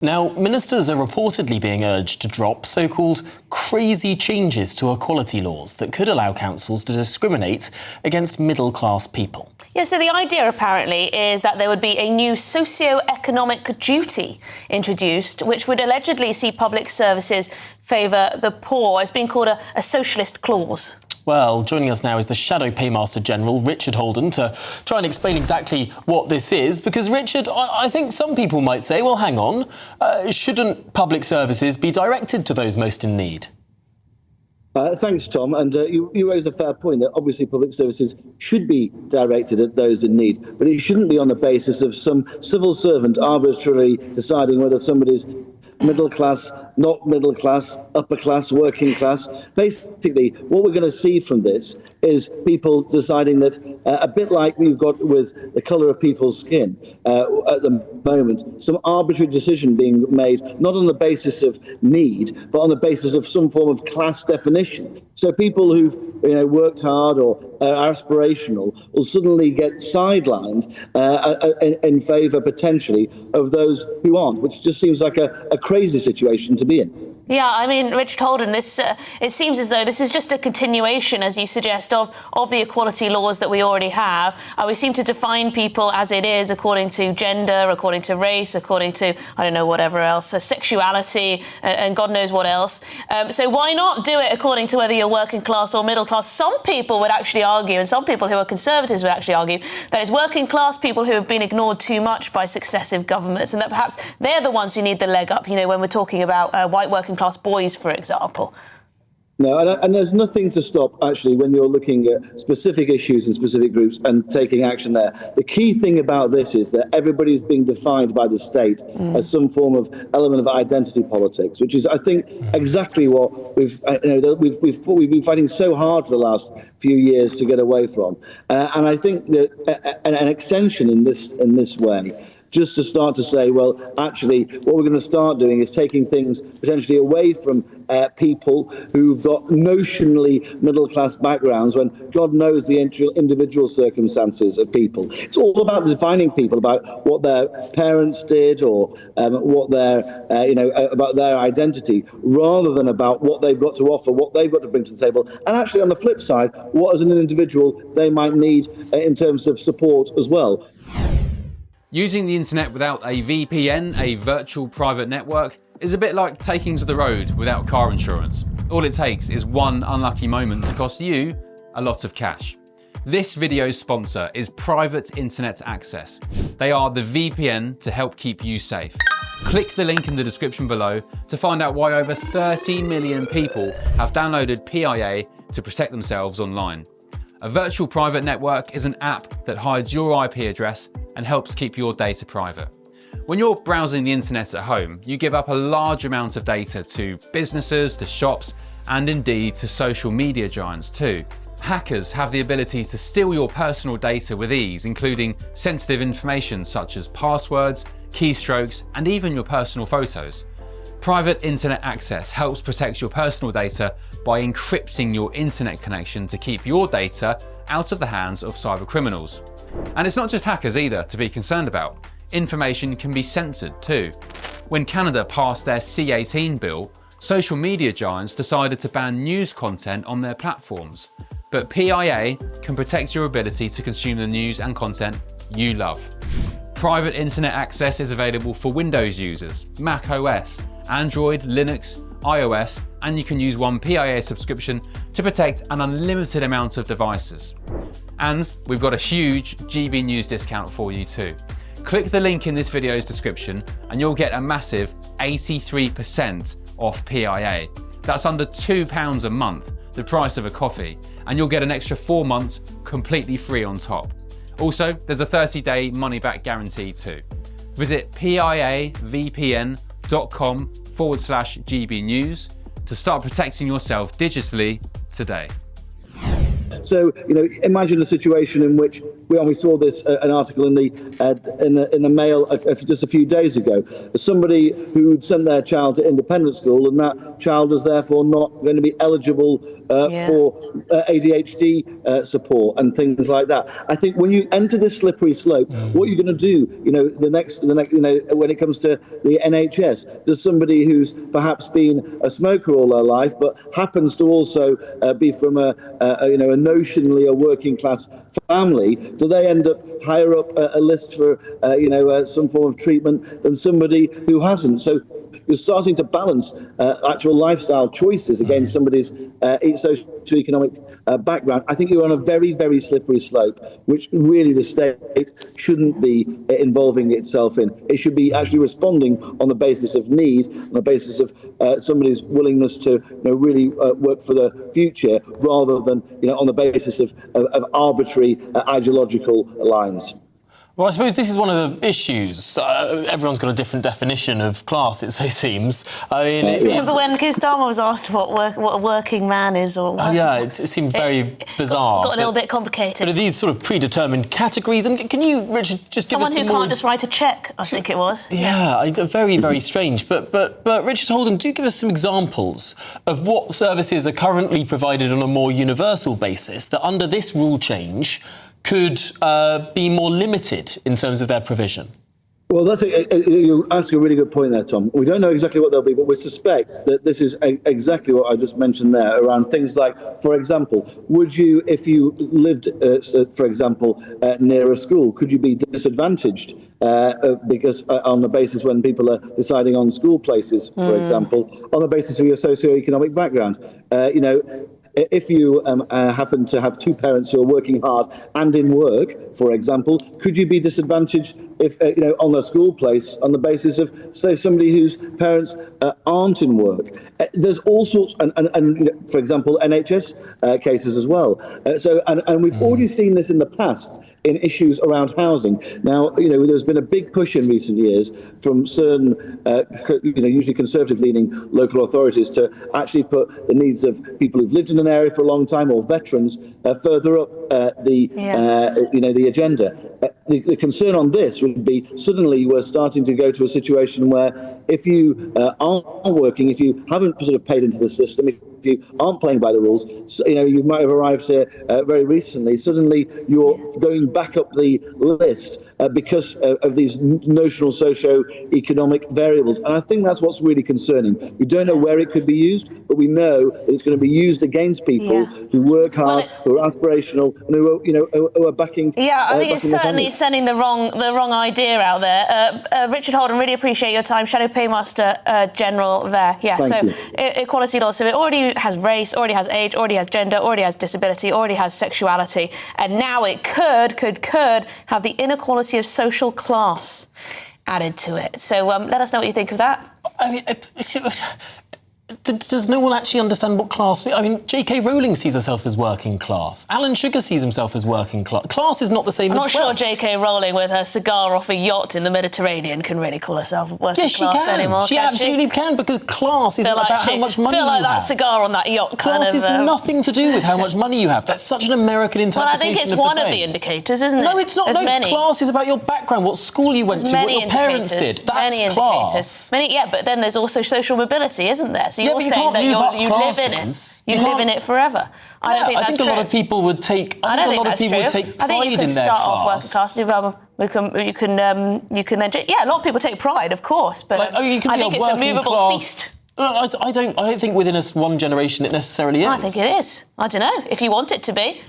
Now, ministers are reportedly being urged to drop so-called crazy changes to equality laws that could allow councils to discriminate against middle-class people. Yeah, so the idea apparently is that there would be a new socio-economic duty introduced, which would allegedly see public services favour the poor. It's being called a socialist clause. Well, joining us now is the Shadow Paymaster General, Richard Holden, to try and explain exactly what this is. Because, Richard, I think some people might say, well, hang on, shouldn't public services be directed to those most in need? Thanks, Tom. And you raise a fair point that obviously public services should be directed at those in need, but it shouldn't be on the basis of some civil servant arbitrarily deciding whether somebody's middle class, not middle class, upper class, working class. Basically, what we're going to see from this is people deciding that, a bit like we've got with the colour of people's skin at the moment, some arbitrary decision being made, not on the basis of need, but on the basis of some form of class definition. So people who've worked hard or are aspirational will suddenly get sidelined in favour, potentially, of those who aren't, which just seems like a crazy situation to be in. Yeah, I mean, Richard Holden, it seems as though this is just a continuation, as you suggest, of the equality laws that we already have. We seem to define people as it is according to gender, according to race, according to, I don't know, whatever else, sexuality, and God knows what else. So why not do it according to whether you're working class or middle class? Some people would actually argue, and some people who are conservatives would actually argue, that it's working class people who have been ignored too much by successive governments, and that perhaps they're the ones who need the leg up, when we're talking about white working class boys, for example. No, and there's nothing to stop, actually, when you're looking at specific issues and specific groups and taking action there. The key thing about this is that everybody's being defined by the state as some form of element of identity politics, which is, I think, exactly what we've been fighting so hard for the last few years to get away from. And I think that an extension in this way, just to start to say, well, actually, what we're going to start doing is taking things potentially away from people who've got notionally middle-class backgrounds, when God knows the individual circumstances of people. It's all about defining people, about what their parents did, or what their, about their identity, rather than about what they've got to offer, what they've got to bring to the table. And actually, on the flip side, what as an individual they might need in terms of support as well. Using the internet without a VPN, a virtual private network, is a bit like taking to the road without car insurance. All it takes is one unlucky moment to cost you a lot of cash. This video's sponsor is Private Internet Access. They are the VPN to help keep you safe. Click the link in the description below to find out why over 30 million people have downloaded PIA to protect themselves online. A virtual private network is an app that hides your IP address and helps keep your data private. When you're browsing the internet at home, you give up a large amount of data to businesses, to shops, and indeed to social media giants too. Hackers have the ability to steal your personal data with ease, including sensitive information such as passwords, keystrokes, and even your personal photos. Private Internet Access helps protect your personal data by encrypting your internet connection to keep your data out of the hands of cyber criminals. And it's not just hackers either to be concerned about. Information can be censored too. When Canada passed their C-18 bill, social media giants decided to ban news content on their platforms. But PIA can protect your ability to consume the news and content you love. Private Internet Access is available for Windows users, Mac OS, Android, Linux, iOS, and you can use one PIA subscription to protect an unlimited amount of devices. And we've got a huge GB News discount for you too. Click the link in this video's description and you'll get a massive 83% off PIA. That's under £2 a month, the price of a coffee, and you'll get an extra 4 months completely free on top. Also, there's a 30-day money-back guarantee too. Visit piavpn.com/GB News to start protecting yourself digitally today. So, imagine a situation in which we saw this an article in the Mail just a few days ago. Somebody who'd sent their child to independent school, and that child was therefore not going to be eligible for ADHD support and things like that. I think when you enter this slippery slope, what you're going to do, the next, when it comes to the NHS, there's somebody who's perhaps been a smoker all their life, but happens to also be from a notionally a working class family. Do they end up higher up a list for some form of treatment than somebody who hasn't? So you're starting to balance actual lifestyle choices against somebody's socio-economic background. I think you're on a very, very slippery slope, which really the state shouldn't be involving itself in. It should be actually responding on the basis of need, on the basis of somebody's willingness to really work for the future, rather than on the basis of arbitrary ideological lines. Well, I suppose this is one of the issues. Everyone's got a different definition of class, it so seems. I mean, remember when Keir Starmer was asked what a working man is? It seemed very bizarre. Got a little bit complicated. But are these sort of predetermined categories? And can you, Richard, just give us someone who can't just write a cheque, I think it was. Yeah, very, very strange. But Richard Holden, do give us some examples of what services are currently provided on a more universal basis that under this rule change could be more limited in terms of their provision. Well, you ask a really good point there, Tom. We don't know exactly what they'll be, but we suspect that this is exactly what I just mentioned there, around things like, for example, would you, if you lived, for example, near a school, could you be disadvantaged because on the basis when people are deciding on school places, for example, on the basis of your socio-economic background? If you happen to have two parents who are working hard and in work, for example, could you be disadvantaged if on a school place on the basis of, say, somebody whose parents aren't in work? There's all sorts, and for example, NHS cases as well. And we've already seen this in the past in issues around housing. Now, there's been a big push in recent years from certain, usually conservative-leaning local authorities to actually put the needs of people who've lived in an area for a long time or veterans further up the agenda. The concern on this would be suddenly we're starting to go to a situation where if you aren't working, if you haven't sort of paid into the system, if you aren't playing by the rules, you might have arrived here very recently, suddenly you're going back up the list because of these notional socio-economic variables. And I think that's what's really concerning. We don't know where it could be used, but we know that it's going to be used against people who work hard, who are aspirational, and who are backing. Yeah, I think it's certainly sending the wrong idea out there. Richard Holden, really appreciate your time. Shadow Paymaster General there. Yeah, Thank you. Equality law. So it already has race, already has age, already has gender, already has disability, already has sexuality, and now it could have the inequality of social class added to it. So let us know what you think of that. I mean, does no one actually understand what class... I mean, J.K. Rowling sees herself as working class. Alan Sugar sees himself as working class. Class is not the same I'm as not sure J.K. Rowling, with her cigar off a yacht in the Mediterranean, can really call herself working class anymore. She absolutely can, because class is about how much money you have. I feel like that cigar on that yacht class is nothing to do with how much money you have. That's such an American interpretation. Well, I think it's one of the indicators, isn't it? No, it's not. There's many. Class is about your background, what school you went to, what your parents did. That's class. But then there's also social mobility, isn't there? So you're saying that you live in it. You live in it forever. I don't think that's true. I think a lot of people would take pride in their class. I think you can start off working class. You can then. Yeah, a lot of people take pride, of course, but I think it's a movable feast. I don't think within one generation it necessarily is. I think it is. I don't know if you want it to be.